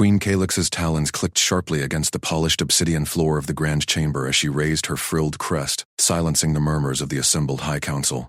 Queen Calyx's talons clicked sharply against the polished obsidian floor of the grand chamber as she raised her frilled crest, silencing the murmurs of the assembled High Council.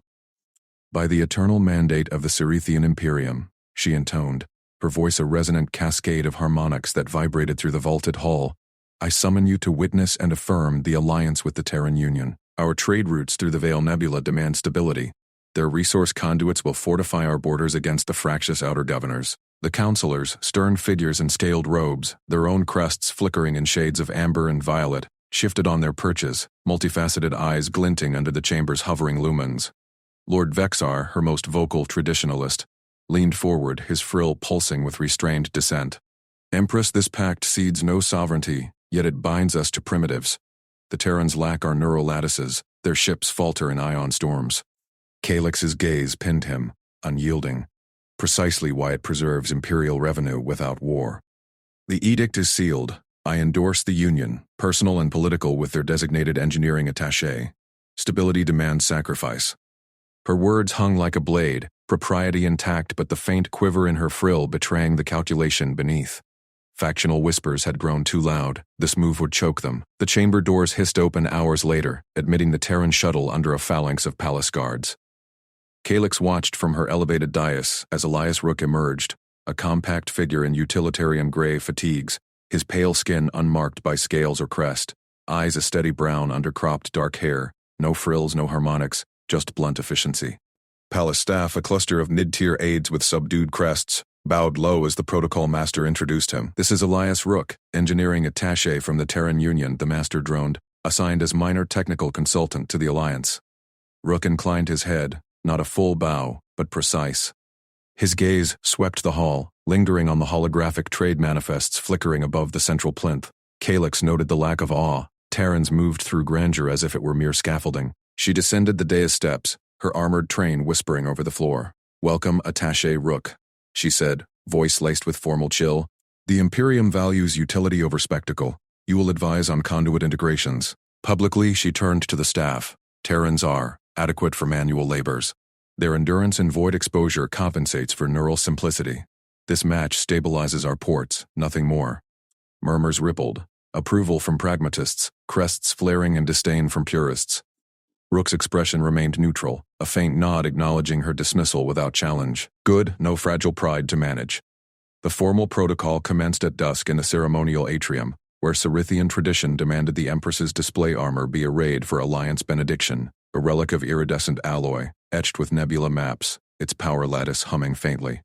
"By the eternal mandate of the Cerethian Imperium," she intoned, her voice a resonant cascade of harmonics that vibrated through the vaulted hall, "I summon you to witness and affirm the alliance with the Terran Union. Our trade routes through the Veil Nebula demand stability. Their resource conduits will fortify our borders against the fractious outer governors." The counselors, stern figures in scaled robes, their own crests flickering in shades of amber and violet, shifted on their perches, multifaceted eyes glinting under the chamber's hovering lumens. Lord Vexar, her most vocal traditionalist, leaned forward, his frill pulsing with restrained dissent. "Empress, this pact cedes no sovereignty, yet it binds us to primitives. The Terrans lack our neural lattices, their ships falter in ion storms." Calyx's gaze pinned him, unyielding. Precisely why it preserves imperial revenue without war. "The edict is sealed. I endorse the Union, personal and political with their designated engineering attaché. Stability demands sacrifice." Her words hung like a blade, propriety intact but the faint quiver in her frill betraying the calculation beneath. Factional whispers had grown too loud. This move would choke them. The chamber doors hissed open hours later, admitting the Terran shuttle under a phalanx of palace guards. Calyx watched from her elevated dais as Elias Rook emerged, a compact figure in utilitarian gray fatigues, his pale skin unmarked by scales or crest, eyes a steady brown under cropped dark hair, no frills, no harmonics, just blunt efficiency. Palace staff, a cluster of mid-tier aides with subdued crests, bowed low as the protocol master introduced him. "This is Elias Rook, engineering attaché from the Terran Union," the master droned, assigned as minor technical consultant to the Alliance. Rook inclined his head, not a full bow, but precise. His gaze swept the hall, lingering on the holographic trade manifests flickering above the central plinth. Calyx noted the lack of awe. Terrans moved through grandeur as if it were mere scaffolding. She descended the dais steps, her armored train whispering over the floor. "Welcome, Attaché Rook," she said, voice laced with formal chill. "The Imperium values utility over spectacle. You will advise on conduit integrations." Publicly, she turned to the staff. "Terrans are adequate for manual labors. Their endurance in void exposure compensates for neural simplicity. This match stabilizes our ports, nothing more." Murmurs rippled. Approval from pragmatists, crests flaring in disdain from purists. Rook's expression remained neutral, a faint nod acknowledging her dismissal without challenge. Good, no fragile pride to manage. The formal protocol commenced at dusk in the ceremonial atrium, where Cerethian tradition demanded the Empress's display armor be arrayed for Alliance benediction, a relic of iridescent alloy, etched with nebula maps, its power lattice humming faintly.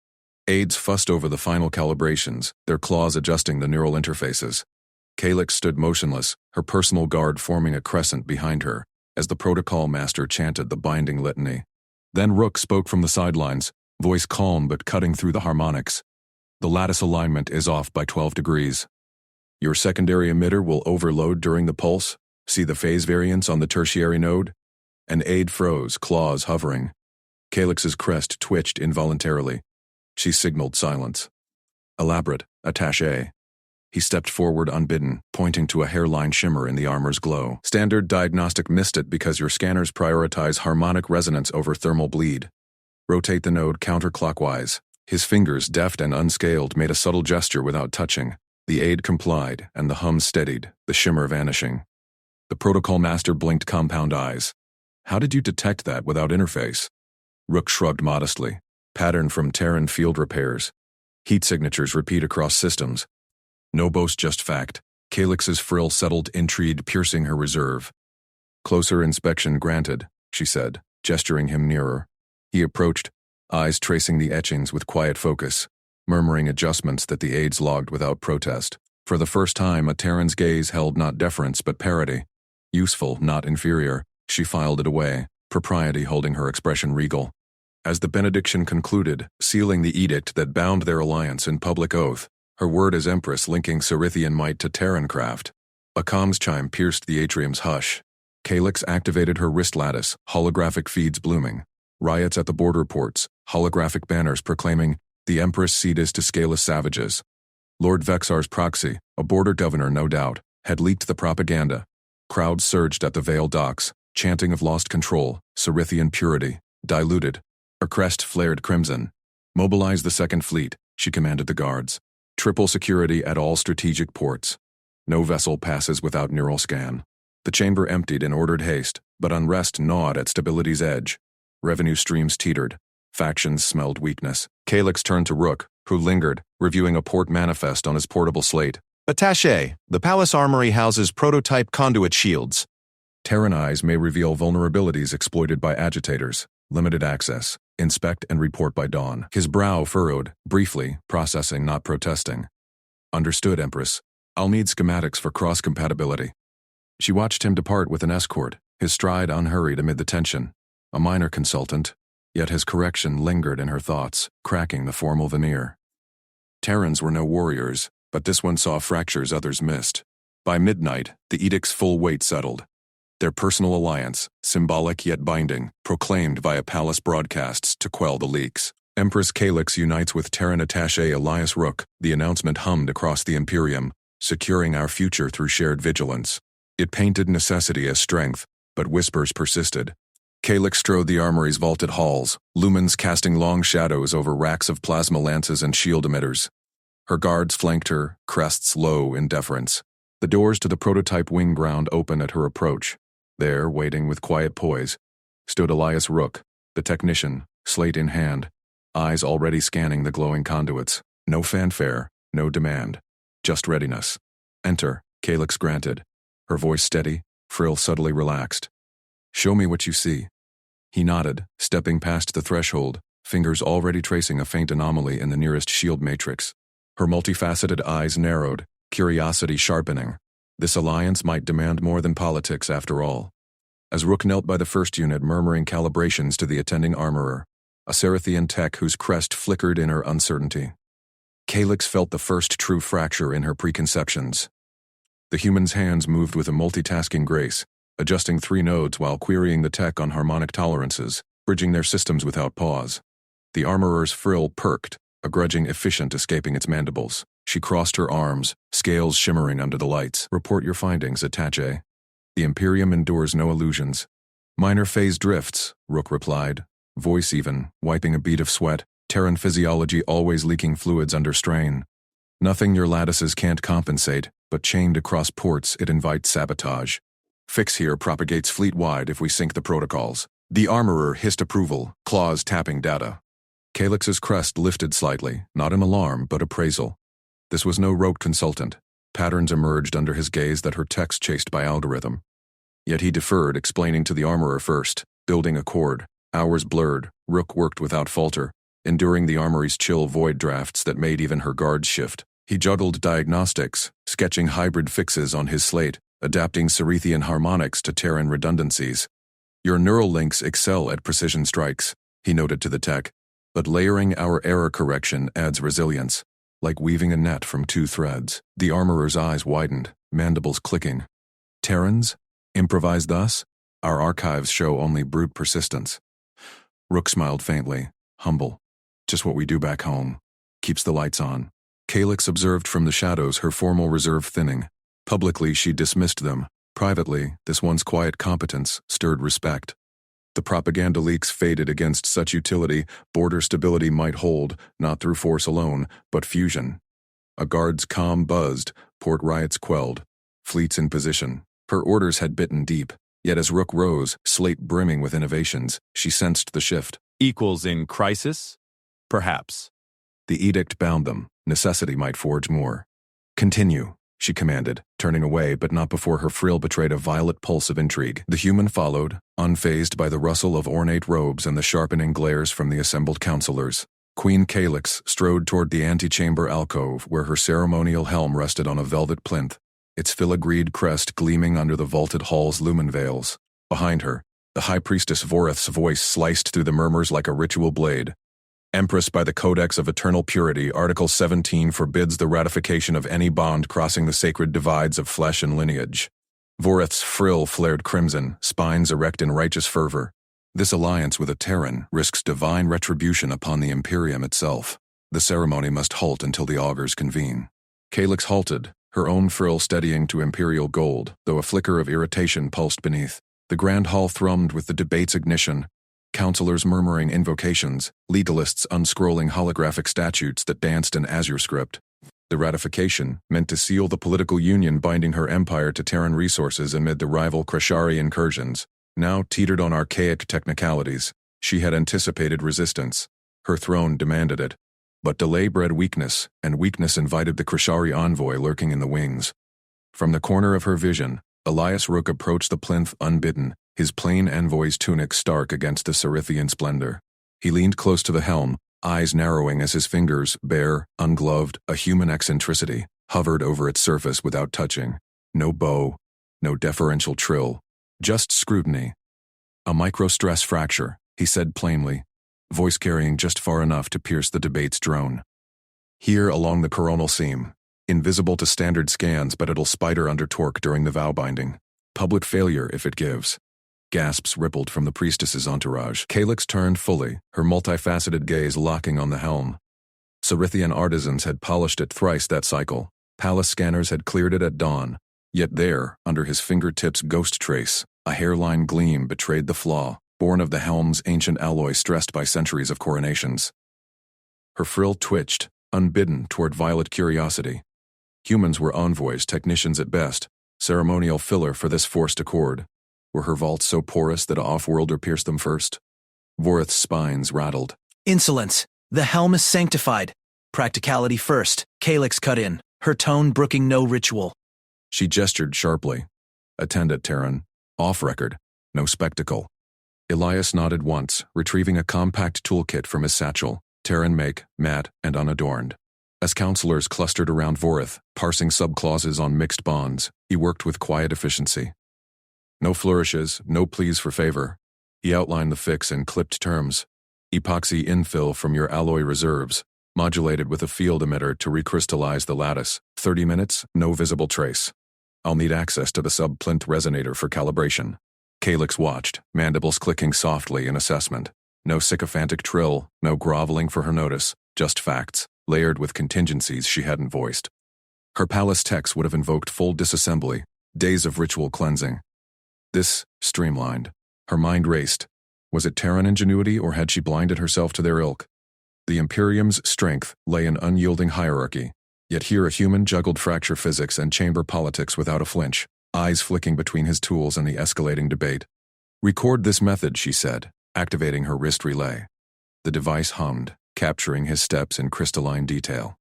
Aides fussed over the final calibrations, their claws adjusting the neural interfaces. Calyx stood motionless, her personal guard forming a crescent behind her, as the protocol master chanted the binding litany. Then Rook spoke from the sidelines, voice calm but cutting through the harmonics. "The lattice alignment is off by 12 degrees. Your secondary emitter will overload during the pulse. See the phase variance on the tertiary node?" An aide froze, claws hovering. Calyx's crest twitched involuntarily. She signaled silence. "Elaborate, attaché." He stepped forward unbidden, pointing to a hairline shimmer in the armor's glow. "Standard diagnostic missed it because your scanners prioritize harmonic resonance over thermal bleed. Rotate the node counterclockwise." His fingers, deft and unscaled, made a subtle gesture without touching. The aide complied, and the hum steadied, the shimmer vanishing. The protocol master blinked compound eyes. "How did you detect that without interface?" Rook shrugged modestly. "Pattern from Terran field repairs. Heat signatures repeat across systems. No boast, just fact." Calyx's frill settled intrigue, piercing her reserve. "Closer inspection granted," she said, gesturing him nearer. He approached, eyes tracing the etchings with quiet focus, murmuring adjustments that the aides logged without protest. For the first time, a Terran's gaze held not deference but parity. Useful, not inferior. She filed it away, propriety holding her expression regal. As the benediction concluded, sealing the edict that bound their alliance in public oath, her word as Empress linking Cerethian might to Terran craft, a comms chime pierced the atrium's hush. Calyx activated her wrist lattice, holographic feeds blooming. Riots at the border ports, holographic banners proclaiming, "The Empress cedes to scaleless savages." Lord Vexar's proxy, a border governor no doubt, had leaked the propaganda. Crowds surged at the Vale docks, chanting of lost control, Cerethian purity, diluted. Her crest flared crimson. "Mobilize the Second Fleet," she commanded the guards. Triple security at all strategic ports. No vessel passes without neural scan. The chamber emptied in ordered haste, but unrest gnawed at stability's edge. Revenue streams teetered. Factions smelled weakness. Calyx turned to Rook, who lingered, reviewing a port manifest on his portable slate. Attaché, the palace armory houses prototype conduit shields. Terran eyes may reveal vulnerabilities exploited by agitators. Limited access. Inspect and report by dawn. His brow furrowed, briefly, processing, not protesting. Understood, Empress. I'll need schematics for cross-compatibility. She watched him depart with an escort, his stride unhurried amid the tension. A minor consultant, yet his correction lingered in her thoughts, cracking the formal veneer. Terrans were no warriors, but this one saw fractures others missed. By midnight, the edict's full weight settled. Their personal alliance, symbolic yet binding, proclaimed via palace broadcasts to quell the leaks. Empress Calyx unites with Terran attaché Elias Rook, the announcement hummed across the Imperium, securing our future through shared vigilance. It painted necessity as strength, but whispers persisted. Calyx strode the armory's vaulted halls, lumens casting long shadows over racks of plasma lances and shield emitters. Her guards flanked her, crests low in deference. The doors to the prototype wing ground open at her approach. There, waiting with quiet poise, stood Elias Rook, the technician, slate in hand, eyes already scanning the glowing conduits. No fanfare, no demand, just readiness. Enter, Calyx granted, her voice steady, frill subtly relaxed. Show me what you see. He nodded, stepping past the threshold, fingers already tracing a faint anomaly in the nearest shield matrix. Her multifaceted eyes narrowed, curiosity sharpening. This alliance might demand more than politics after all. As Rook knelt by the first unit murmuring calibrations to the attending armorer, a Cerithian tech whose crest flickered in her uncertainty. Calyx felt the first true fracture in her preconceptions. The human's hands moved with a multitasking grace, adjusting 3 nodes while querying the tech on harmonic tolerances, bridging their systems without pause. The armorer's frill perked, a grudging efficient escaping its mandibles. She crossed her arms, scales shimmering under the lights. Report your findings, attaché. The Imperium endures no illusions. Minor phase drifts, Rook replied, voice even, wiping a bead of sweat, Terran physiology always leaking fluids under strain. Nothing your lattices can't compensate, but chained across ports it invites sabotage. Fix here propagates fleet-wide if we sync the protocols. The armorer hissed approval, claws tapping data. Calyx's crest lifted slightly, not in alarm but appraisal. This was no rote consultant. Patterns emerged under his gaze that her text chased by algorithm. Yet he deferred, explaining to the armorer first, building accord. Hours blurred, Rook worked without falter, enduring the armory's chill void drafts that made even her guards shift. He juggled diagnostics, sketching hybrid fixes on his slate, adapting Cerithian harmonics to Terran redundancies. Your neural links excel at precision strikes, he noted to the tech, but layering our error correction adds resilience. Like weaving a net from 2 threads. The armorer's eyes widened, mandibles clicking. Terrans? Improvise thus? Our archives show only brute persistence. Rook smiled faintly, humble. Just what we do back home. Keeps the lights on. Calyx observed from the shadows her formal reserve thinning. Publicly she dismissed them. Privately, this one's quiet competence stirred respect. The propaganda leaks faded against such utility. Border stability might hold, not through force alone, but fusion. A guard's calm buzzed, port riots quelled. Fleets in position. Her orders had bitten deep, yet as Rook rose, slate brimming with innovations, she sensed the shift. Equals in crisis? Perhaps. The edict bound them. Necessity might forge more. Continue, she commanded, turning away but not before her frill betrayed a violet pulse of intrigue. The human followed, unfazed by the rustle of ornate robes and the sharpening glares from the assembled counselors. Queen Calyx strode toward the antechamber alcove where her ceremonial helm rested on a velvet plinth, its filigreed crest gleaming under the vaulted hall's lumen veils. Behind her, the High Priestess Voreth's voice sliced through the murmurs like a ritual blade. Empress, by the Codex of Eternal Purity, Article 17 forbids the ratification of any bond crossing the sacred divides of flesh and lineage. Voreth's frill flared crimson, spines erect in righteous fervor. This alliance with a Terran risks divine retribution upon the Imperium itself. The ceremony must halt until the augurs convene. Calyx halted, her own frill steadying to imperial gold, though a flicker of irritation pulsed beneath. The grand hall thrummed with the debate's ignition, counselors murmuring invocations, legalists unscrolling holographic statutes that danced in azure script. The ratification, meant to seal the political union binding her empire to Terran resources amid the rival Krashari incursions, now teetered on archaic technicalities. She had anticipated resistance. Her throne demanded it. But delay bred weakness, and weakness invited the Krashari envoy lurking in the wings. From the corner of her vision, Elias Rook approached the plinth unbidden, his plain envoy's tunic stark against the Cerithian splendor. He leaned close to the helm, eyes narrowing as his fingers, bare, ungloved, a human eccentricity, hovered over its surface without touching. No bow, no deferential trill, just scrutiny. A micro-stress fracture, he said plainly, voice carrying just far enough to pierce the debate's drone. Here along the coronal seam, invisible to standard scans but it'll spider under torque during the vow binding. Public failure if it gives. Gasps rippled from the priestess's entourage. Calyx turned fully, her multifaceted gaze locking on the helm. Cerithian artisans had polished it thrice that cycle. Palace scanners had cleared it at dawn. Yet there, under his fingertips' ghost trace, a hairline gleam betrayed the flaw, born of the helm's ancient alloy stressed by centuries of coronations. Her frill twitched, unbidden toward violet curiosity. Humans were envoys, technicians at best, ceremonial filler for this forced accord. Were her vaults so porous that a off-worlder pierced them first? Vorith's spines rattled. Insolence! The helm is sanctified! Practicality first, Calyx cut in, her tone brooking no ritual. She gestured sharply. Attend it, Terran. Off record. No spectacle. Elias nodded once, retrieving a compact toolkit from his satchel, Terran make, matte, and unadorned. As counselors clustered around Vorith, parsing subclauses on mixed bonds, he worked with quiet efficiency. No flourishes, no pleas for favor. He outlined the fix in clipped terms. Epoxy infill from your alloy reserves, modulated with a field emitter to recrystallize the lattice. 30 minutes, no visible trace. I'll need access to the sub-plinth resonator for calibration. Calyx watched, mandibles clicking softly in assessment. No sycophantic trill, no groveling for her notice, just facts, layered with contingencies she hadn't voiced. Her palace techs would have invoked full disassembly, days of ritual cleansing. This, streamlined. Her mind raced. Was it Terran ingenuity or had she blinded herself to their ilk? The Imperium's strength lay in unyielding hierarchy, yet here a human juggled fracture physics and chamber politics without a flinch, eyes flicking between his tools and the escalating debate. Record this method, she said, activating her wrist relay. The device hummed, capturing his steps in crystalline detail.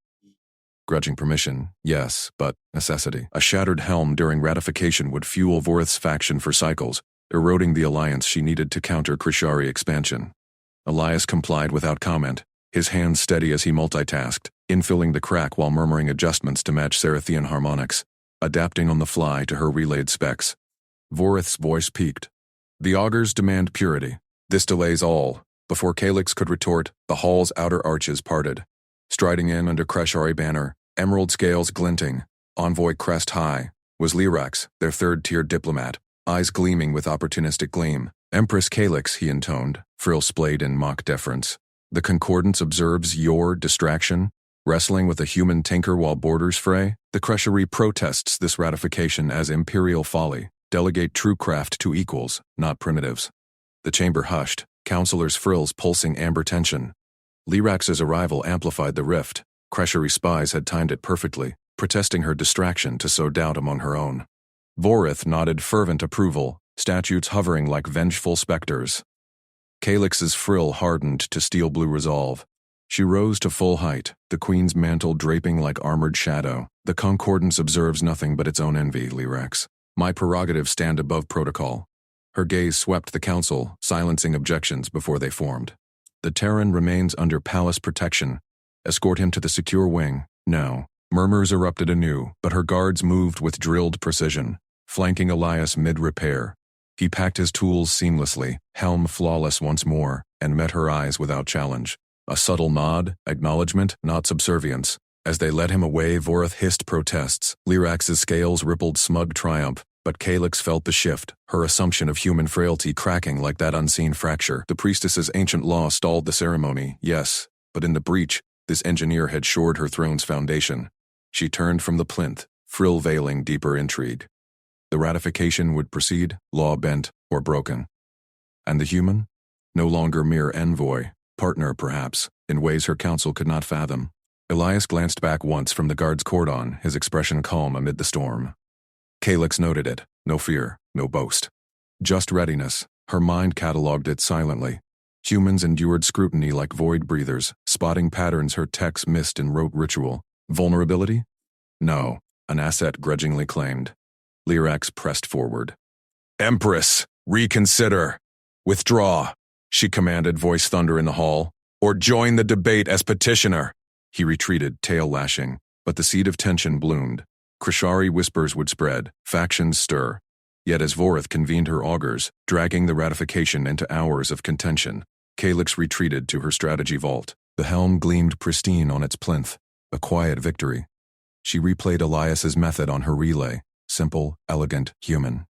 Grudging permission, yes, but necessity. A shattered helm during ratification would fuel Vorith's faction for cycles, eroding the alliance she needed to counter Krashari expansion. Elias complied without comment, his hands steady as he multitasked, infilling the crack while murmuring adjustments to match Cerithian harmonics, adapting on the fly to her relayed specs. Vorith's voice peaked. The augurs demand purity. This delays all. Before Calyx could retort, the hall's outer arches parted. Striding in under Krashari banner, emerald scales glinting, envoy crest high, was Lyrax, their third-tier diplomat, eyes gleaming with opportunistic gleam. Empress Calyx, he intoned, frill splayed in mock deference. The concordance observes your distraction, wrestling with a human tinker while borders fray. The Krashari protests this ratification as imperial folly. Delegate true craft to equals, not primitives. The chamber hushed, counselors' frills pulsing amber tension. Lyrax's arrival amplified the rift. Krashari spies had timed it perfectly, protesting her distraction to sow doubt among her own. Vorith nodded fervent approval, statutes hovering like vengeful specters. Calyx's frill hardened to steel-blue resolve. She rose to full height, the queen's mantle draping like armored shadow. The concordance observes nothing but its own envy, Lyrax. My prerogatives stand above protocol. Her gaze swept the council, silencing objections before they formed. The Terran remains under palace protection. Escort him to the secure wing. No. Murmurs erupted anew, but her guards moved with drilled precision, flanking Elias mid-repair. He packed his tools seamlessly, helm flawless once more, and met her eyes without challenge. A subtle nod, acknowledgement, not subservience. As they led him away, Vorith hissed protests. Lyrax's scales rippled smug triumph, but Calyx felt the shift, her assumption of human frailty cracking like that unseen fracture. The priestess's ancient law stalled the ceremony, yes, but in the breach, this engineer had shored her throne's foundation. She turned from the plinth, frill veiling deeper intrigue. The ratification would proceed, law bent or broken. And the human? No longer mere envoy, partner perhaps, in ways her council could not fathom. Elias glanced back once from the guard's cordon, his expression calm amid the storm. Calyx noted it. No fear, no boast. Just readiness. Her mind catalogued it silently. Humans endured scrutiny like void breathers, spotting patterns her techs missed in rote ritual. Vulnerability? No, an asset grudgingly claimed. Lyrax pressed forward. Empress, reconsider. Withdraw, she commanded, voice thunder in the hall. Or join the debate as petitioner. He retreated, tail lashing, but the seed of tension bloomed. Krishari whispers would spread, factions stir. Yet as Vorith convened her augurs, dragging the ratification into hours of contention, Calyx retreated to her strategy vault. The helm gleamed pristine on its plinth, a quiet victory. She replayed Elias's method on her relay, simple, elegant, human.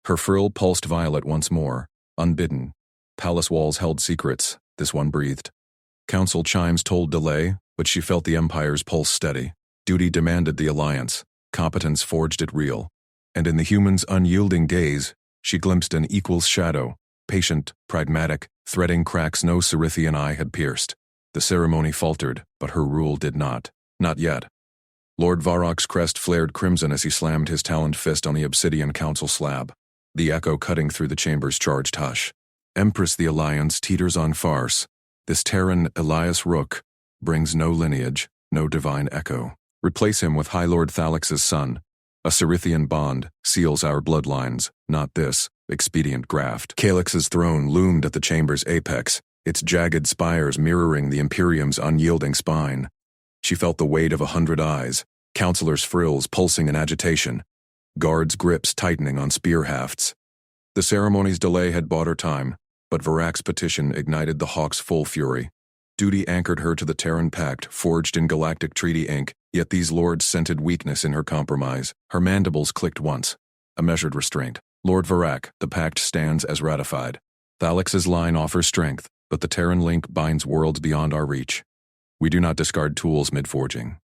Her frill pulsed violet once more, unbidden. Palace walls held secrets, this one breathed. Council chimes told delay, but she felt the Empire's pulse steady. Duty demanded the alliance, competence forged it real. And in the human's unyielding gaze, she glimpsed an equal's shadow, patient, pragmatic, threading cracks no Cerithian eye had pierced. The ceremony faltered, but her rule did not. Not yet. Lord Varrock's crest flared crimson as he slammed his taloned fist on the obsidian council slab, the echo cutting through the chamber's charged hush. Empress, the alliance teeters on farce. This Terran Elias Rook brings no lineage, no divine echo. Replace him with High Lord Thalix's son. A Cerithian bond seals our bloodlines, not this expedient graft. Calyx's throne loomed at the chamber's apex, its jagged spires mirroring the Imperium's unyielding spine. She felt the weight of 100 eyes, counselors' frills pulsing in agitation, guards' grips tightening on spear hafts. The ceremony's delay had bought her time, but Varrock's petition ignited the Hawk's full fury. Duty anchored her to the Terran Pact, forged in Galactic Treaty ink, yet these lords scented weakness in her compromise. Her mandibles clicked once. A measured restraint. Lord Varrock, the pact stands as ratified. Thalix's line offers strength, but the Terran link binds worlds beyond our reach. We do not discard tools mid-forging.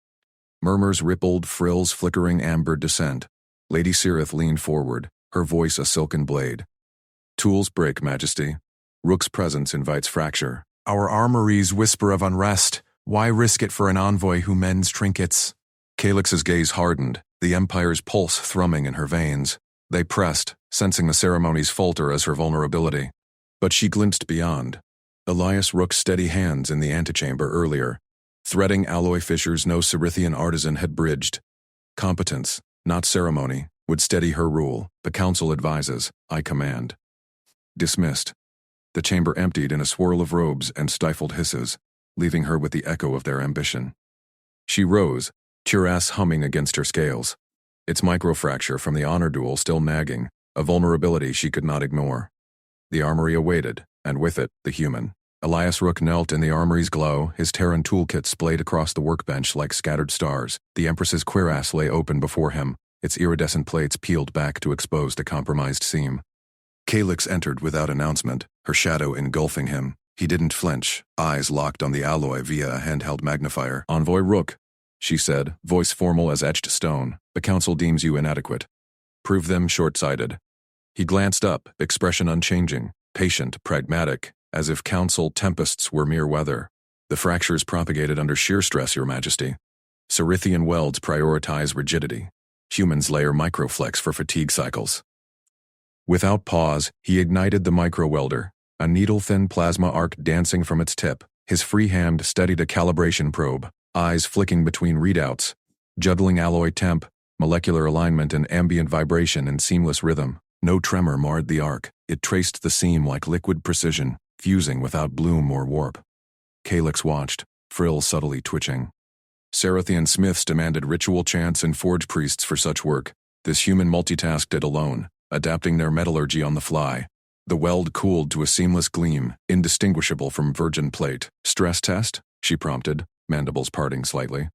Murmurs rippled, frills flickering amber descent. Lady Cirith leaned forward, her voice a silken blade. Tools break, Majesty. Rook's presence invites fracture. Our armories whisper of unrest. Why risk it for an envoy who mends trinkets? Calyx's gaze hardened, the Empire's pulse thrumming in her veins. They pressed, sensing the ceremony's falter as her vulnerability. But she glimpsed beyond. Elias Rook's steady hands in the antechamber earlier, threading alloy fissures no Cerithian artisan had bridged. Competence, not ceremony, would steady her rule. The Council advises, I command. Dismissed. The chamber emptied in a swirl of robes and stifled hisses, leaving her with the echo of their ambition. She rose, cuirass humming against her scales, its microfracture from the honor duel still nagging, a vulnerability she could not ignore. The armory awaited, and with it, the human. Elias Rook knelt in the armory's glow, his Terran toolkit splayed across the workbench like scattered stars. The Empress's cuirass lay open before him, its iridescent plates peeled back to expose the compromised seam. Calyx entered without announcement, her shadow engulfing him. He didn't flinch, eyes locked on the alloy via a handheld magnifier. Envoy Rook, she said, voice formal as etched stone. The Council deems you inadequate. Prove them short-sighted. He glanced up, expression unchanging, patient, pragmatic, as if Council tempests were mere weather. The fractures propagated under sheer stress, Your Majesty. Cerithian welds prioritize rigidity. Humans layer microflex for fatigue cycles. Without pause, he ignited the micro-welder, a needle-thin plasma arc dancing from its tip. His free hand steadied a calibration probe, eyes flicking between readouts, juggling alloy temp, molecular alignment and ambient vibration in seamless rhythm. No tremor marred the arc. It traced the seam like liquid precision, fusing without bloom or warp. Calyx watched, frills subtly twitching. Cerithian smiths demanded ritual chants and forge priests for such work. This human multitasked it alone, adapting their metallurgy on the fly. The weld cooled to a seamless gleam, indistinguishable from virgin plate. Stress test? She prompted, mandibles parting slightly.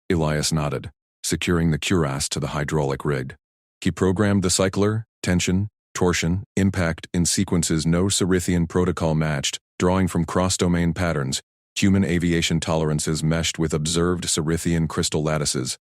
Elias nodded, securing the cuirass to the hydraulic rig. He programmed the cycler, tension, torsion, impact in sequences no Cerithian protocol matched, drawing from cross-domain patterns, human aviation tolerances meshed with observed Cerithian crystal lattices.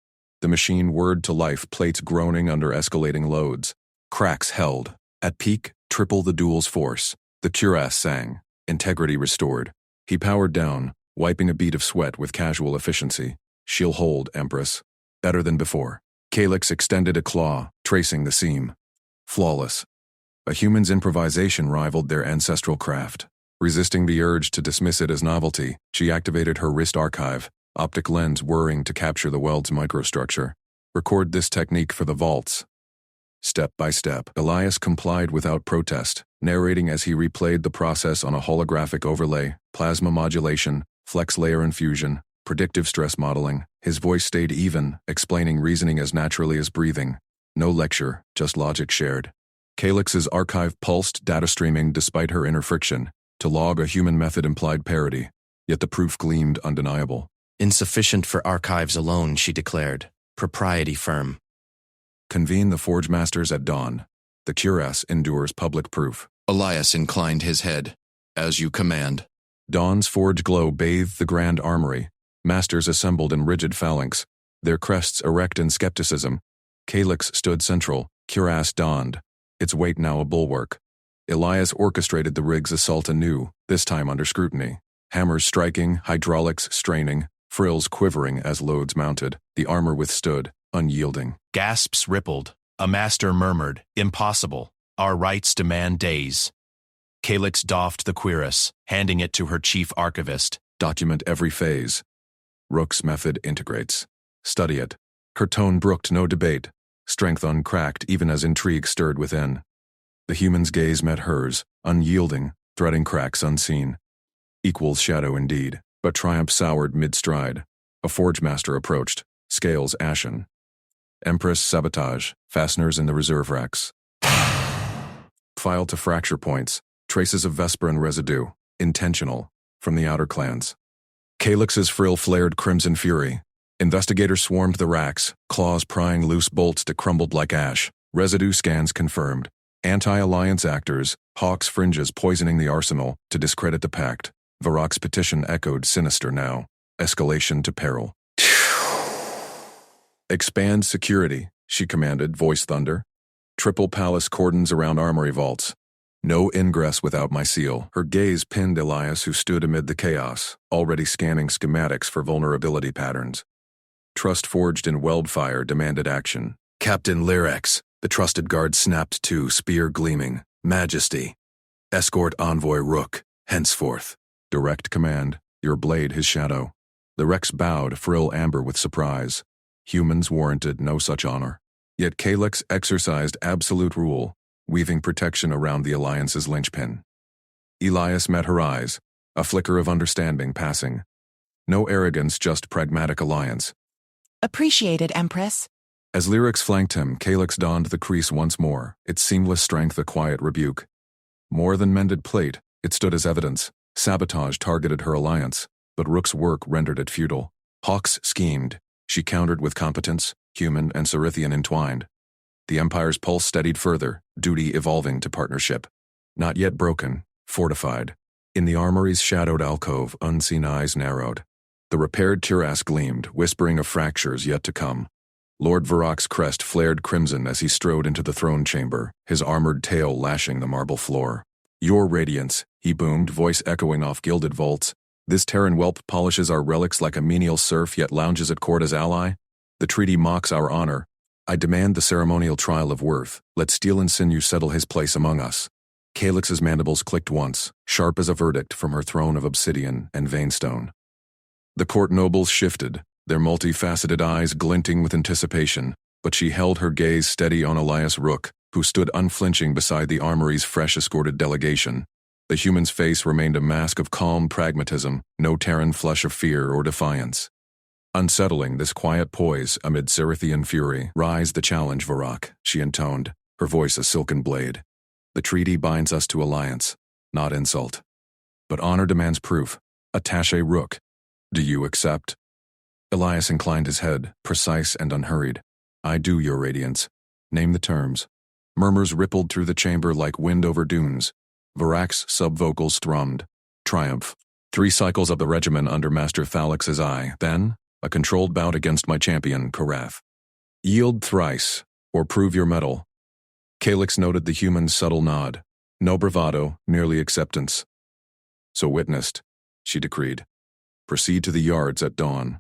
The machine whirred to life, plates groaning under escalating loads. Cracks held. At peak, triple the duel's force. The cuirass sang, integrity restored. He powered down, wiping a bead of sweat with casual efficiency. She'll hold, Empress. Better than before. Calyx extended a claw, tracing the seam. Flawless. A human's improvisation rivaled their ancestral craft. Resisting the urge to dismiss it as novelty, she activated her wrist archive, optic lens whirring to capture the weld's microstructure. Record this technique for the vaults. Step by step, Elias complied without protest, narrating as he replayed the process on a holographic overlay, plasma modulation, flex layer infusion, predictive stress modeling. His voice stayed even, explaining reasoning as naturally as breathing. No lecture, just logic shared. Calyx's archive pulsed, data streaming despite her inner friction. To log a human method implied parity, yet the proof gleamed undeniable. Insufficient for archives alone, she declared. Propriety firm. Convene the Forge Masters at dawn. The cuirass endures public proof. Elias inclined his head. As you command. Dawn's forge glow bathed the grand armory. Masters assembled in rigid phalanx, their crests erect in skepticism. Calyx stood central, cuirass donned, its weight now a bulwark. Elias orchestrated the rig's assault anew, this time under scrutiny. Hammers striking, hydraulics straining, frills quivering as loads mounted. The armor withstood, unyielding. Gasps rippled. A master murmured, impossible. Our rights demand days. Calyx doffed the cuirass, handing it to her chief archivist. Document every phase. Rook's method integrates. Study it. Her tone brooked no debate. Strength uncracked even as intrigue stirred within. The human's gaze met hers, unyielding, threading cracks unseen. Equals shadow indeed, but triumph soured mid-stride. A forge master approached, scales ashen. Empress sabotage, fasteners in the reserve racks. File to fracture points, traces of Vesperan residue, intentional, from the outer clans. Calyx's frill flared crimson fury. Investigators swarmed the racks, claws prying loose bolts that crumbled like ash. Residue scans confirmed. Anti-alliance actors, Hawk's fringes poisoning the arsenal to discredit the pact. Varrock's petition echoed sinister now. Escalation to peril. Expand security, she commanded, voice thunder. Triple palace cordons around armory vaults. No ingress without my seal. Her gaze pinned Elias, who stood amid the chaos, already scanning schematics for vulnerability patterns. Trust forged in weldfire demanded action. Captain Lyrex, the trusted guard snapped to, spear gleaming. Majesty. Escort envoy Rook, henceforth. Direct command, your blade his shadow. The Rex bowed, frill amber with surprise. Humans warranted no such honor. Yet Calyx exercised absolute rule, weaving protection around the Alliance's linchpin. Elias met her eyes, a flicker of understanding passing. No arrogance, just pragmatic alliance. Appreciated, Empress. As Lyrex flanked him, Calyx donned the crease once more, its seamless strength a quiet rebuke. More than mended plate, it stood as evidence. Sabotage targeted her alliance, but Rook's work rendered it futile. Hawks schemed. She countered with competence, human and Cerithian entwined. The Empire's pulse steadied further, duty evolving to partnership. Not yet broken, fortified. In the armory's shadowed alcove, unseen eyes narrowed. The repaired cuirass gleamed, whispering of fractures yet to come. Lord Varrock's crest flared crimson as he strode into the throne chamber, his armored tail lashing the marble floor. Your radiance, he boomed, voice echoing off gilded vaults. This Terran whelp polishes our relics like a menial serf yet lounges at court as ally. The treaty mocks our honor. I demand the ceremonial trial of worth. Let steel and sinew settle his place among us. Calyx's mandibles clicked once, sharp as a verdict from her throne of obsidian and veinstone. The court nobles shifted, their multifaceted eyes glinting with anticipation, but she held her gaze steady on Elias Rook, who stood unflinching beside the armory's fresh escorted delegation. The human's face remained a mask of calm pragmatism, no Terran flush of fear or defiance. Unsettling, this quiet poise amid Cerithian fury. Rise the challenge, Varrock, she intoned, her voice a silken blade. The treaty binds us to alliance, not insult. But honor demands proof. Attaché Rook. Do you accept? Elias inclined his head, precise and unhurried. I do, your radiance. Name the terms. Murmurs rippled through the chamber like wind over dunes. Varrock's subvocals thrummed. Triumph. 3 cycles of the regimen under Master Thalix's eye, then a controlled bout against my champion, Karath. Yield thrice, or prove your mettle. Calyx noted the human's subtle nod. No bravado, merely acceptance. So witnessed, she decreed. Proceed to the yards at dawn.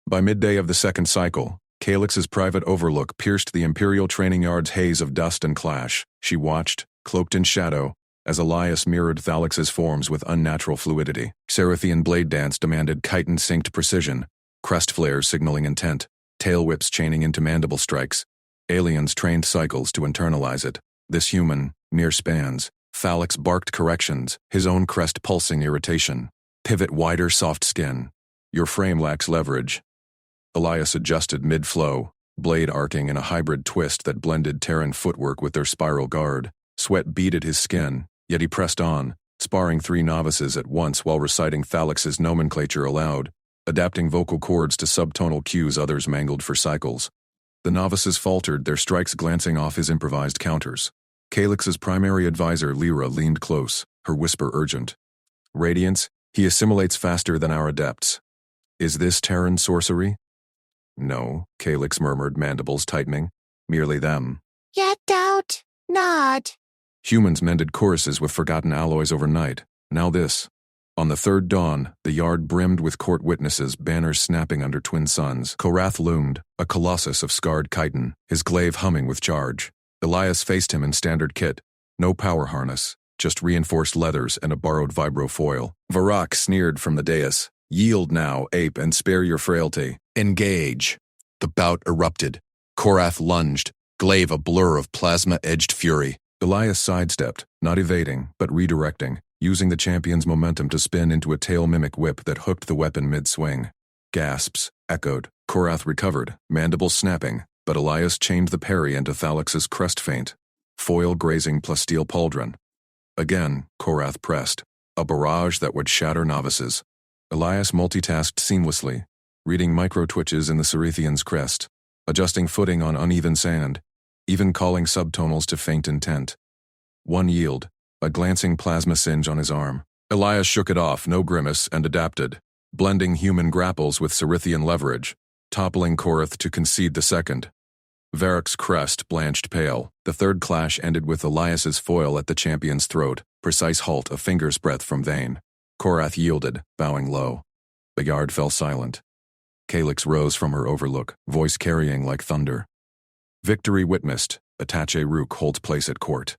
By midday of the second cycle, Calyx's private overlook pierced the Imperial training yard's haze of dust and clash. She watched, cloaked in shadow, as Elias mirrored Thalix's forms with unnatural fluidity. Cerithian blade dance demanded chitin-synced precision, crest flares signaling intent, tail whips chaining into mandible strikes. Aliens trained cycles to internalize it. This human, mere spans. Thalix barked corrections, his own crest pulsing irritation. Pivot wider soft skin. Your frame lacks leverage. Elias adjusted mid-flow, blade arcing in a hybrid twist that blended Terran footwork with their spiral guard. Sweat beaded his skin, yet he pressed on, sparring 3 novices at once while reciting Thalix's nomenclature aloud, adapting vocal chords to subtonal cues others mangled for cycles. The novices faltered, their strikes glancing off his improvised counters. Calyx's primary advisor Lyra leaned close, her whisper urgent. Radiance, he assimilates faster than our adepts. Is this Terran sorcery? No, Calyx murmured, mandibles tightening. Merely them. Yet doubt not. Humans mended choruses with forgotten alloys overnight. Now this. On the third dawn, the yard brimmed with court witnesses, banners snapping under twin suns. Korath loomed, a colossus of scarred chitin, his glaive humming with charge. Elias faced him in standard kit. No power harness, just reinforced leathers and a borrowed vibrofoil. Varrock sneered from the dais. Yield now, ape, and spare your frailty. Engage. The bout erupted. Korath lunged, glaive a blur of plasma-edged fury. Elias sidestepped, not evading, but redirecting, using the champion's momentum to spin into a tail-mimic whip that hooked the weapon mid-swing. Gasps echoed. Korath recovered, mandibles snapping, but Elias chained the parry into Thalix's crest feint. Foil grazing plus steel pauldron. Again, Korath pressed, a barrage that would shatter novices. Elias multitasked seamlessly, reading micro-twitches in the Cerithian's crest, adjusting footing on uneven sand, even calling subtonals to faint intent. One yield, a glancing plasma singe on his arm. Elias shook it off, no grimace, and adapted, blending human grapples with Cerithian leverage, toppling Korath to concede the second. Varroc's crest blanched pale. The third clash ended with Elias's foil at the champion's throat, precise halt a finger's breadth from vein. Korath yielded, bowing low. The yard fell silent. Calyx rose from her overlook, voice carrying like thunder. Victory witnessed, Attache Rook holds place at court.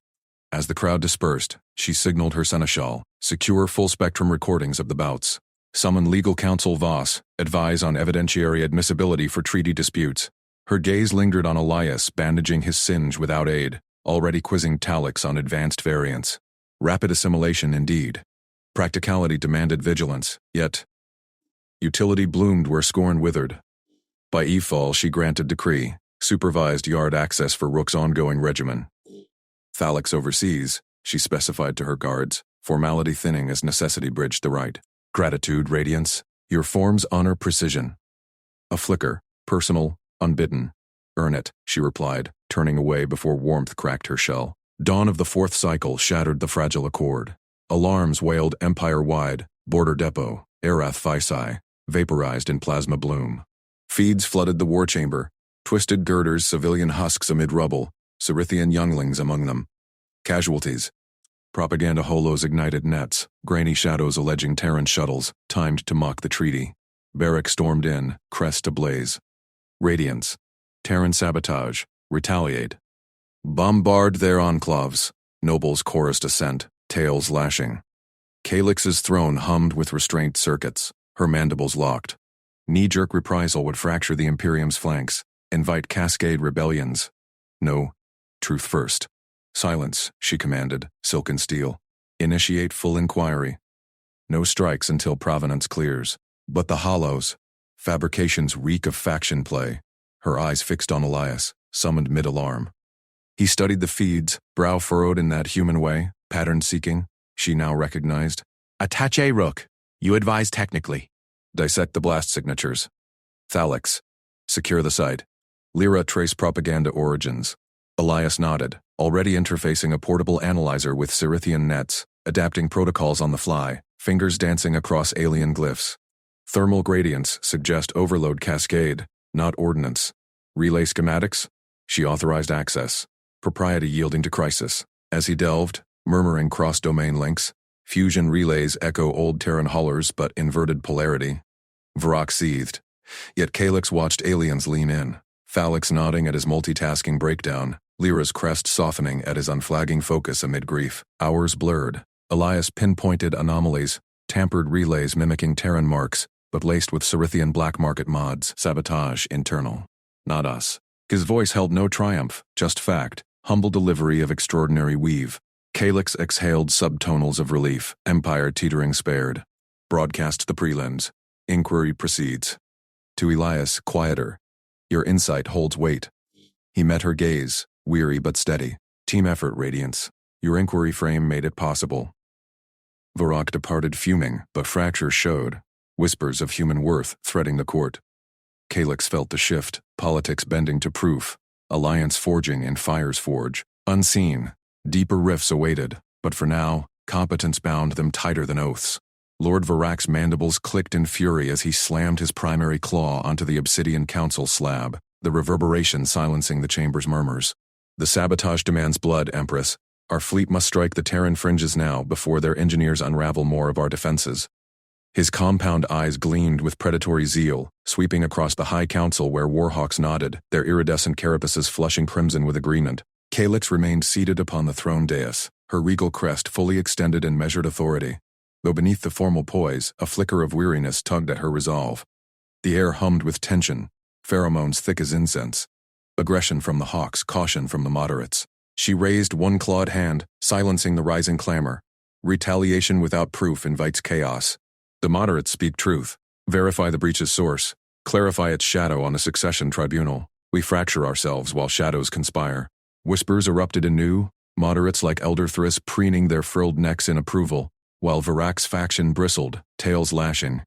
As the crowd dispersed, she signaled her seneschal, secure full-spectrum recordings of the bouts. Summon legal counsel Voss, advise on evidentiary admissibility for treaty disputes. Her gaze lingered on Elias, bandaging his singe without aid, already quizzing Thalix on advanced variants. Rapid assimilation indeed. Practicality demanded vigilance, yet utility bloomed where scorn withered. By e-fall she granted decree, supervised yard access for Rook's ongoing regimen. Thalix oversees, she specified to her guards, formality thinning as necessity bridged the right. Gratitude, radiance, your forms honor precision. A flicker, personal, unbidden. Earn it, she replied, turning away before warmth cracked her shell. Dawn of the fourth cycle shattered the fragile accord. Alarms wailed empire-wide, border depot, Arath Phi-Sci, vaporized in plasma bloom. Feeds flooded the war chamber, twisted girders, civilian husks amid rubble, Cerithian younglings among them. Casualties. Propaganda holos ignited nets, grainy shadows alleging Terran shuttles, timed to mock the treaty. Barrack stormed in, crest ablaze. Radiance. Terran sabotage. Retaliate. Bombard their enclaves. Nobles chorused assent, tails lashing. Calyx's throne hummed with restraint circuits, her mandibles locked. Knee-jerk reprisal would fracture the Imperium's flanks, invite cascade rebellions. No, truth first. Silence, she commanded, silken steel. Initiate full inquiry. No strikes until provenance clears. But the hollows. Fabrications reek of faction play. Her eyes fixed on Elias, summoned mid-alarm. He studied the feeds, brow furrowed in that human way, pattern-seeking, she now recognized. Attache Rook, you advise technically. Dissect the blast signatures. Thalix. Secure the site. Lyra trace propaganda origins. Elias nodded, already interfacing a portable analyzer with Cerithian nets, adapting protocols on the fly, fingers dancing across alien glyphs. Thermal gradients suggest overload cascade, not ordnance. Relay schematics? She authorized access. Propriety yielding to crisis. As he delved, murmuring cross-domain links, fusion relays echo old Terran hollers but inverted polarity. Varrock seethed, Yet Calyx watched aliens lean in, Phalanx nodding at his multitasking breakdown, Lyra's crest softening at his unflagging focus amid grief. Hours blurred. Elias pinpointed anomalies, tampered relays mimicking Terran marks, but laced with Cerithian black market mods. Sabotage internal. Not us. His voice held no triumph, just fact, humble delivery of extraordinary weave. Calyx exhaled subtonals of relief, Empire teetering spared. Broadcast the prelims. Inquiry proceeds. To Elias, quieter. Your insight holds weight. He met her gaze, weary but steady. Team effort radiance. Your inquiry frame made it possible. Varrock departed fuming, but fractures showed. Whispers of human worth threading the court. Calyx felt the shift, politics bending to proof, alliance forging in Fire's forge. Unseen, deeper rifts awaited, but for now, competence bound them tighter than oaths. Lord Varrock's mandibles clicked in fury as he slammed his primary claw onto the Obsidian Council slab, the reverberation silencing the chamber's murmurs. The sabotage demands blood, Empress. Our fleet must strike the Terran fringes now before their engineers unravel more of our defenses. His compound eyes gleamed with predatory zeal, sweeping across the High Council where warhawks nodded, their iridescent carapaces flushing crimson with agreement. Calyx remained seated upon the throne dais, her regal crest fully extended in measured authority. Though beneath the formal poise, a flicker of weariness tugged at her resolve. The air hummed with tension, pheromones thick as incense. Aggression from the hawks, caution from the moderates. She raised one clawed hand, silencing the rising clamor. Retaliation without proof invites chaos. The moderates speak truth, verify the breach's source, clarify its shadow on the succession tribunal. We fracture ourselves while shadows conspire. Whispers erupted anew, moderates like Elder Thriss preening their frilled necks in approval, while Varrock's faction bristled, tails lashing.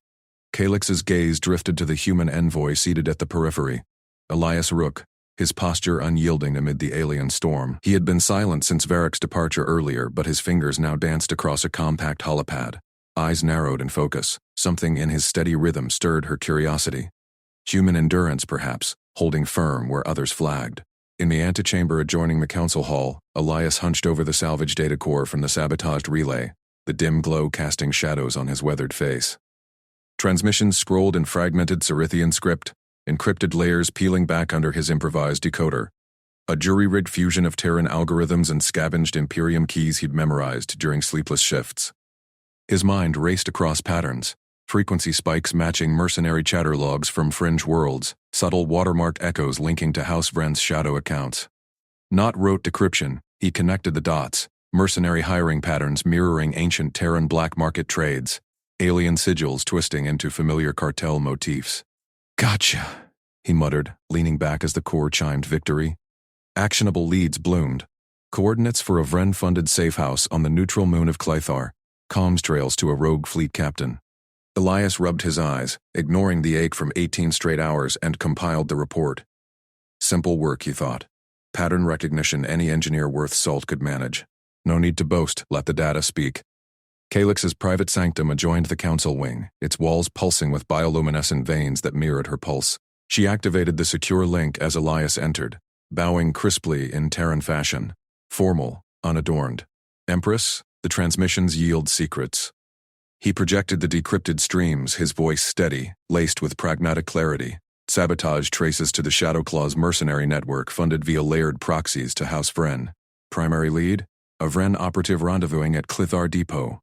Calyx's gaze drifted to the human envoy seated at the periphery. Elias Rook, his posture unyielding amid the alien storm. He had been silent since Varrock's departure earlier, but his fingers now danced across a compact holopad. Eyes narrowed in focus, something in his steady rhythm stirred her curiosity. Human endurance, perhaps, holding firm where others flagged. In the antechamber adjoining the council hall, Elias hunched over the salvage data core from the sabotaged relay, the dim glow casting shadows on his weathered face. Transmissions scrolled in fragmented Cerithian script, encrypted layers peeling back under his improvised decoder. A jury-rigged fusion of Terran algorithms and scavenged Imperium keys he'd memorized during sleepless shifts. His mind raced across patterns, frequency spikes matching mercenary chatter logs from fringe worlds, subtle watermarked echoes linking to House Vren's shadow accounts. Not rote decryption, he connected the dots, mercenary hiring patterns mirroring ancient Terran black market trades, alien sigils twisting into familiar cartel motifs. Gotcha, he muttered, leaning back as the core chimed victory. Actionable leads bloomed. Coordinates for a Vren-funded safe house on the neutral moon of Clythar. Comms trails to a rogue fleet captain. Elias rubbed his eyes, ignoring the ache from 18 straight hours, and compiled the report. Simple work, he thought. Pattern recognition any engineer worth salt could manage. No need to boast, let the data speak. Calyx's private sanctum adjoined the council wing, its walls pulsing with bioluminescent veins that mirrored her pulse. She activated the secure link as Elias entered, bowing crisply in Terran fashion. Formal, unadorned. Empress, the transmissions yield secrets. He projected the decrypted streams, his voice steady, laced with pragmatic clarity. Sabotage traces to the Shadowclaw's mercenary network funded via layered proxies to House Vren. Primary lead? A Vren operative rendezvousing at Clythar Depot.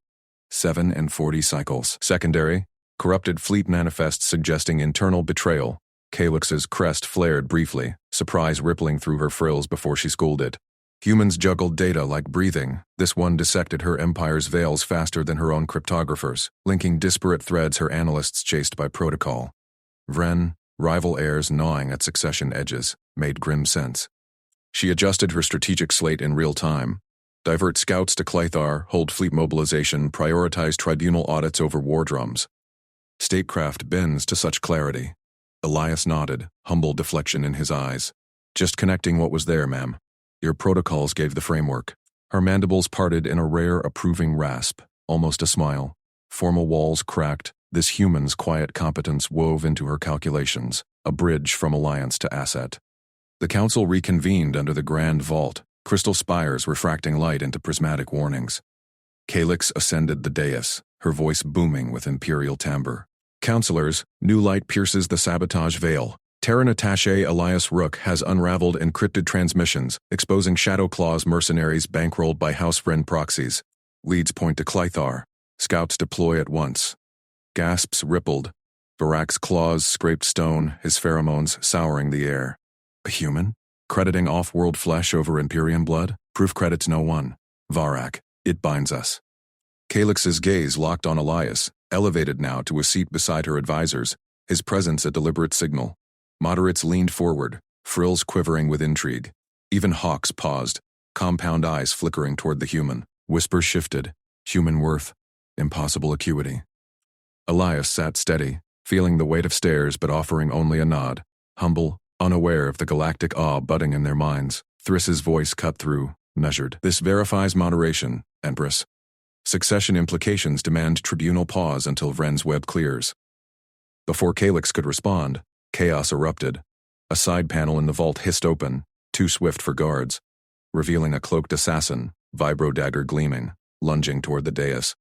7 and 40 cycles. Secondary? Corrupted fleet manifests suggesting internal betrayal. Calyx's crest flared briefly, surprise rippling through her frills before she schooled it. Humans juggled data like breathing. This one dissected her empire's veils faster than her own cryptographers, linking disparate threads her analysts chased by protocol. Vren, rival heirs gnawing at succession edges, made grim sense. She adjusted her strategic slate in real time. Divert scouts to Clythar, hold fleet mobilization, prioritize tribunal audits over war drums. Statecraft bends to such clarity. Elias nodded, humble deflection in his eyes. Just connecting what was there, ma'am. Your protocols gave the framework. Her mandibles parted in a rare approving rasp, almost a smile. Formal walls cracked, this human's quiet competence wove into her calculations, a bridge from alliance to asset. The council reconvened under the grand vault, crystal spires refracting light into prismatic warnings. Calyx ascended the dais, her voice booming with imperial timbre. Counselors, new light pierces the sabotage veil. Terran attaché Elias Rook has unraveled encrypted transmissions, exposing Shadow Claw's mercenaries bankrolled by house friend proxies. Leads point to Clythar. Scouts deploy at once. Gasps rippled. Varak's claws scraped stone, his pheromones souring the air. A human? Crediting off-world flesh over Imperium blood? Proof credits no one. Varak, it binds us. Calix's gaze locked on Elias, elevated now to a seat beside her advisors, his presence a deliberate signal. Moderates leaned forward, frills quivering with intrigue. Even Hawks paused, compound eyes flickering toward the human. Whispers shifted. Human worth. Impossible acuity. Elias sat steady, feeling the weight of stares but offering only a nod. Humble, unaware of the galactic awe budding in their minds. Thriss's voice cut through, measured. This verifies moderation, Empress. Succession implications demand tribunal pause until Vren's web clears. Before Calix could respond, chaos erupted. A side panel in the vault hissed open, too swift for guards, revealing a cloaked assassin, vibro dagger gleaming, lunging toward the dais.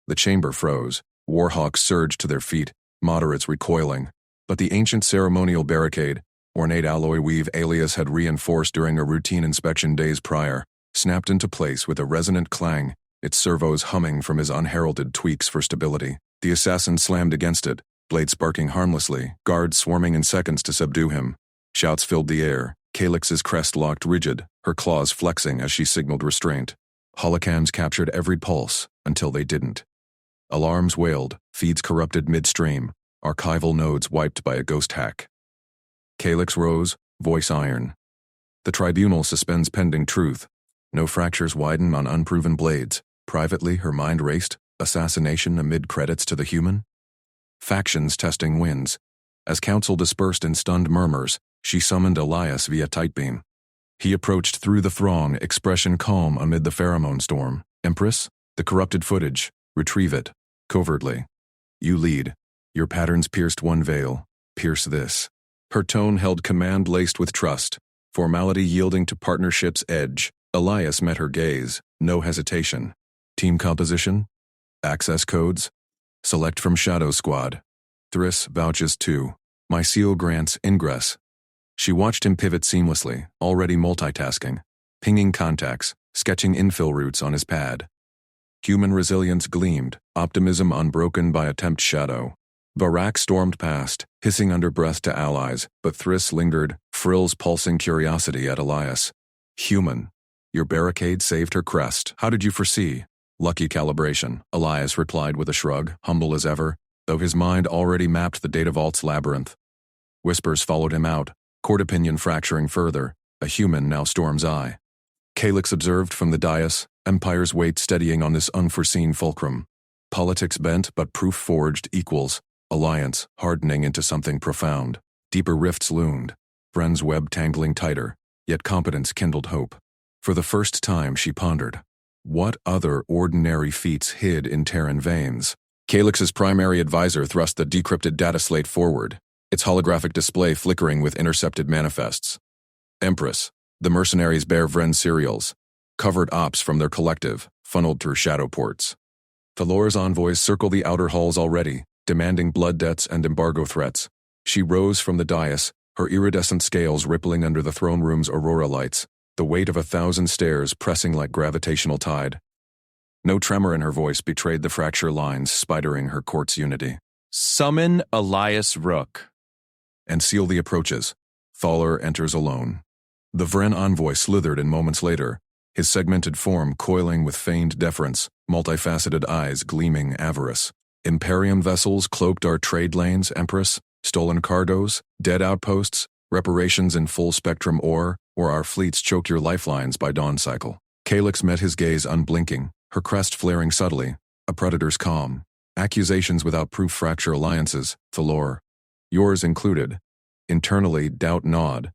The chamber froze. Warhawks surged to their feet, moderates recoiling. But the ancient ceremonial barricade, ornate alloy weave Alias had reinforced during a routine inspection days prior, snapped into place with a resonant clang, its servos humming from his unheralded tweaks for stability. The assassin slammed against it, blade sparking harmlessly, guards swarming in seconds to subdue him. Shouts filled the air. Calix's crest locked rigid, her claws flexing as she signaled restraint. Holocams captured every pulse, until they didn't. Alarms wailed, feeds corrupted midstream, archival nodes wiped by a ghost hack. Calix rose, voice iron. The tribunal suspends pending truth. No fractures widen on unproven blades. Privately, her mind raced, assassination amid credits to the human. Factions testing wins. As council dispersed in stunned murmurs, she summoned Elias via Tightbeam. He approached through the throng, expression calm amid the pheromone storm. Empress, the corrupted footage. Retrieve it. Covertly. You lead. Your patterns pierced one veil. Pierce this. Her tone held command laced with trust. Formality yielding to partnership's edge. Elias met her gaze. No hesitation. Team composition? Access codes? Select from Shadow Squad. Thriss vouches 2. Mycel grants ingress. She watched him pivot seamlessly, already multitasking. Pinging contacts, sketching infill routes on his pad. Human resilience gleamed, optimism unbroken by attempt shadow. Varak stormed past, hissing under breath to allies, but Thriss lingered, frills pulsing curiosity at Elias. Human. Your barricade saved her crest. How did you foresee? Lucky calibration, Elias replied with a shrug, humble as ever, though his mind already mapped the data vault's labyrinth. Whispers followed him out, court opinion fracturing further. A human now storms eye. Calix observed from the dais, Empire's weight steadying on this unforeseen fulcrum. Politics bent but proof forged equals. Alliance hardening into something profound. Deeper rifts loomed. Vren's web tangling tighter, yet competence kindled hope. For the first time she pondered. What other ordinary feats hid in Terran veins? Calix's primary advisor thrust the decrypted data slate forward, its holographic display flickering with intercepted manifests. Empress, the mercenaries bear Vren serials, covered ops from their collective, funneled through shadow ports. Thalor's envoys circle the outer halls already, demanding blood debts and embargo threats. She rose from the dais, her iridescent scales rippling under the throne room's aurora lights, the weight of 1,000 stairs pressing like gravitational tide. No tremor in her voice betrayed the fracture lines spidering her court's unity. Summon Elias Rook. And seal the approaches. Thaler enters alone. The Vren envoy slithered in moments later, his segmented form coiling with feigned deference, multifaceted eyes gleaming avarice. Imperium vessels cloaked our trade lanes, Empress, stolen cargoes, dead outposts, reparations in full-spectrum ore, or our fleets choke your lifelines by dawn cycle. Calix met his gaze unblinking, her crest flaring subtly, a predator's calm. Accusations without proof fracture alliances, Thalor. Yours included. Internally, doubt gnawed.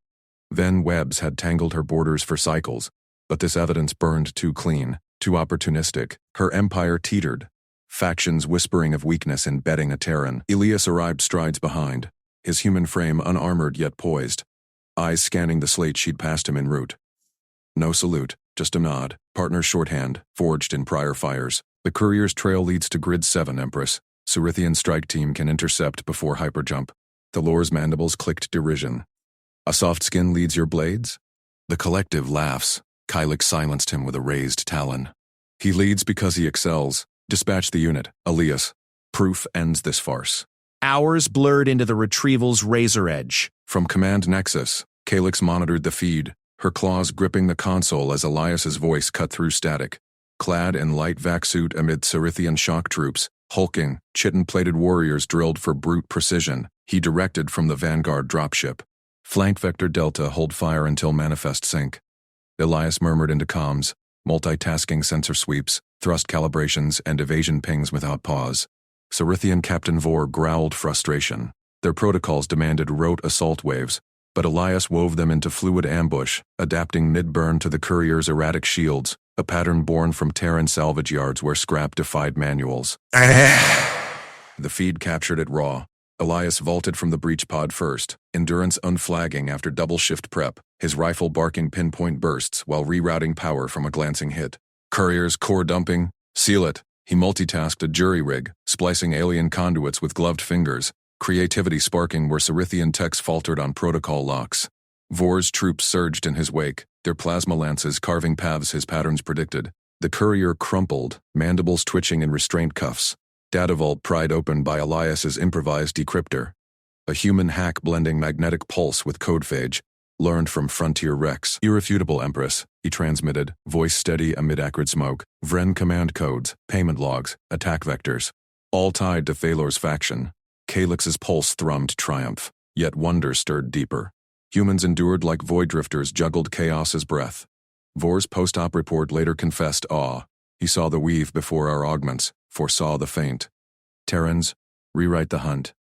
Then webs had tangled her borders for cycles, but this evidence burned too clean, too opportunistic. Her empire teetered. Factions whispering of weakness in betting a Terran. Elias arrived strides behind, his human frame unarmored yet poised, eyes scanning the slate she'd passed him en route. No salute, just a nod, partner shorthand, forged in prior fires. The courier's trail leads to Grid 7, Empress. Cerithian strike team can intercept before hyperjump. Thalor's mandibles clicked derision. A soft skin leads your blades? The collective laughs. Kylix silenced him with a raised talon. He leads because he excels. Dispatch the unit, Elias. Proof ends this farce. Hours blurred into the retrieval's razor edge. From Command Nexus, Kylix monitored the feed, her claws gripping the console as Elias's voice cut through static. Clad in light vac suit amid Cerithian shock troops, hulking, chitin-plated warriors drilled for brute precision, he directed from the Vanguard dropship. Flank Vector Delta, hold fire until manifest sync. Elias murmured into comms, multitasking sensor sweeps, thrust calibrations, and evasion pings without pause. Cerithian Captain Vor growled frustration. Their protocols demanded rote assault waves, but Elias wove them into fluid ambush, adapting mid-burn to the courier's erratic shields, a pattern born from Terran salvage yards where scrap defied manuals. The feed captured it raw. Elias vaulted from the breach pod first, endurance unflagging after double-shift prep, his rifle barking pinpoint bursts while rerouting power from a glancing hit. Courier's core dumping? Seal it. He multitasked a jury rig, splicing alien conduits with gloved fingers, creativity sparking where Cerithian techs faltered on protocol locks. Vor's troops surged in his wake, their plasma lances carving paths his patterns predicted. The courier crumpled, mandibles twitching in restraint cuffs. Data vault pried open by Elias's improvised decryptor. A human hack blending magnetic pulse with codephage, learned from Frontier Rex. Irrefutable Empress, he transmitted, voice steady amid acrid smoke. Vren command codes, payment logs, attack vectors. All tied to Thalor's faction. Kylix's pulse thrummed triumph, yet wonder stirred deeper. Humans endured like void drifters juggled chaos's breath. Vor's post-op report later confessed awe. He saw the weave before our augments, foresaw the feint. Terrans, rewrite the hunt.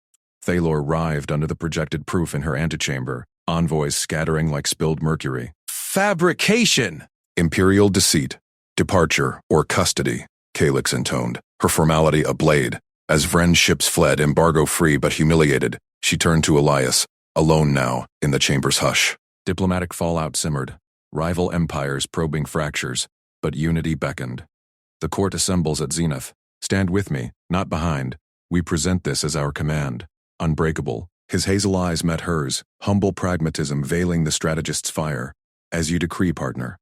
Thalor writhed under the projected proof in her antechamber, envoys scattering like spilled mercury. Fabrication! Imperial deceit, departure, or custody, Kylix intoned, her formality ablaze. As Vren's ships fled, embargo-free but humiliated, she turned to Elias, alone now, in the chamber's hush. Diplomatic fallout simmered, rival empires probing fractures, but unity beckoned. The court assembles at zenith. Stand with me, not behind. We present this as our command. Unbreakable. His hazel eyes met hers, humble pragmatism veiling the strategist's fire. As you decree, partner.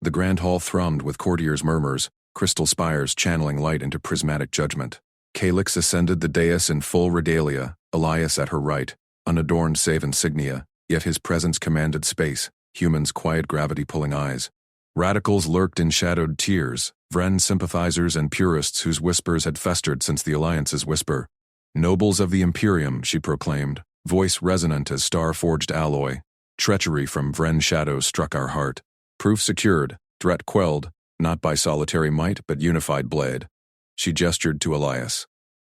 The grand hall thrummed with courtiers' murmurs, crystal spires channeling light into prismatic judgment. Kylix ascended the dais in full regalia, Elias at her right, unadorned save insignia, yet his presence commanded space, humans' quiet gravity-pulling eyes. Radicals lurked in shadowed tiers, Vren sympathizers and purists whose whispers had festered since the Alliance's whisper. Nobles of the Imperium, she proclaimed, voice resonant as star-forged alloy. Treachery from Vren shadows struck our heart. Proof secured, threat quelled, not by solitary might but unified blade. She gestured to Elias.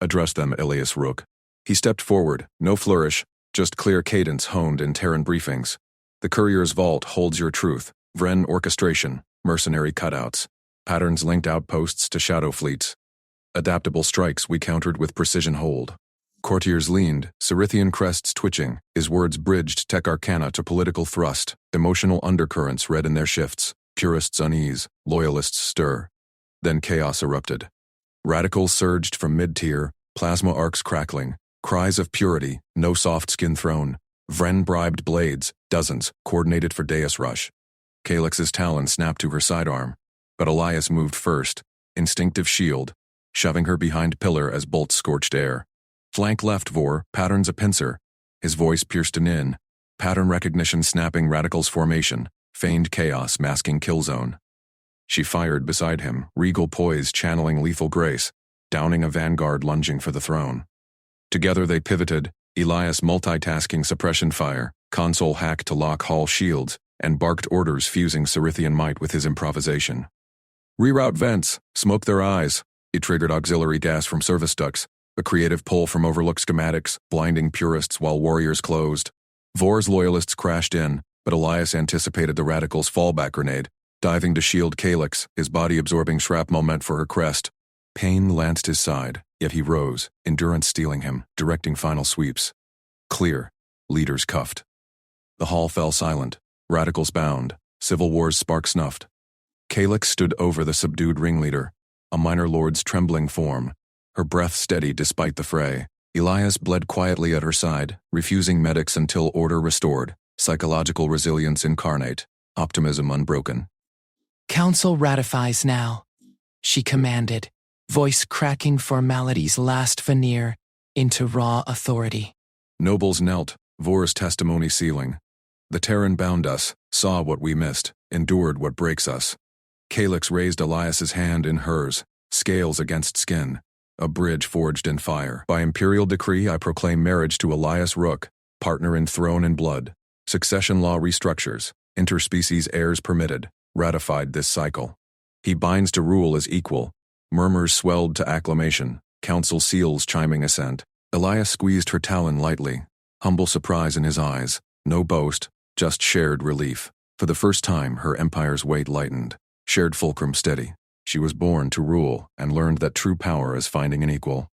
Address them, Elias Rook. He stepped forward, no flourish, just clear cadence honed in Terran briefings. The courier's vault holds your truth. Vren orchestration, mercenary cutouts, patterns linked outposts to shadow fleets. Adaptable strikes we countered with precision hold. Courtiers leaned, Cerithian crests twitching, his words bridged tech arcana to political thrust, emotional undercurrents read in their shifts, purists unease, loyalists stir. Then chaos erupted. Radicals surged from mid-tier, plasma arcs crackling, cries of purity, no soft skin thrown. Vren bribed blades, dozens, coordinated for dais rush. Kylix's talon snapped to her sidearm, but Elias moved first, instinctive shield, shoving her behind pillar as bolts scorched air. Flank left Vor, patterns a pincer. His voice pierced an in, pattern recognition snapping radicals formation, feigned chaos masking kill zone. She fired beside him, regal poise channeling lethal grace, downing a vanguard lunging for the throne. Together they pivoted, Elias multitasking suppression fire, console hack to lock hall shields, and barked orders fusing Cerithian might with his improvisation. Reroute vents, smoke their eyes. He triggered auxiliary gas from service ducts, a creative pull from overlooked schematics, blinding purists while warriors closed. Vor's loyalists crashed in, but Elias anticipated the radicals' fallback grenade, diving to shield Kylix, his body absorbing shrapnel meant for her crest. Pain lanced his side, yet he rose, endurance stealing him, directing final sweeps. Clear. Leaders cuffed. The hall fell silent, radicals bound, civil war's spark snuffed. Kylix stood over the subdued ringleader, a minor lord's trembling form, her breath steady despite the fray. Elias bled quietly at her side, refusing medics until order restored, psychological resilience incarnate, optimism unbroken. Council ratifies now, she commanded, voice cracking formality's last veneer into raw authority. Nobles knelt, Vor's testimony sealing. The Terran bound us, saw what we missed, endured what breaks us. Calyx raised Elias's hand in hers, scales against skin, a bridge forged in fire. By imperial decree I proclaim marriage to Elias Rook, partner in throne and blood. Succession law restructures, interspecies heirs permitted, ratified this cycle. He binds to rule as equal. Murmurs swelled to acclamation, council seals chiming assent. Elias squeezed her talon lightly, humble surprise in his eyes, no boast, just shared relief. For the first time her empire's weight lightened, shared fulcrum steady. She was born to rule and learned that true power is finding an equal.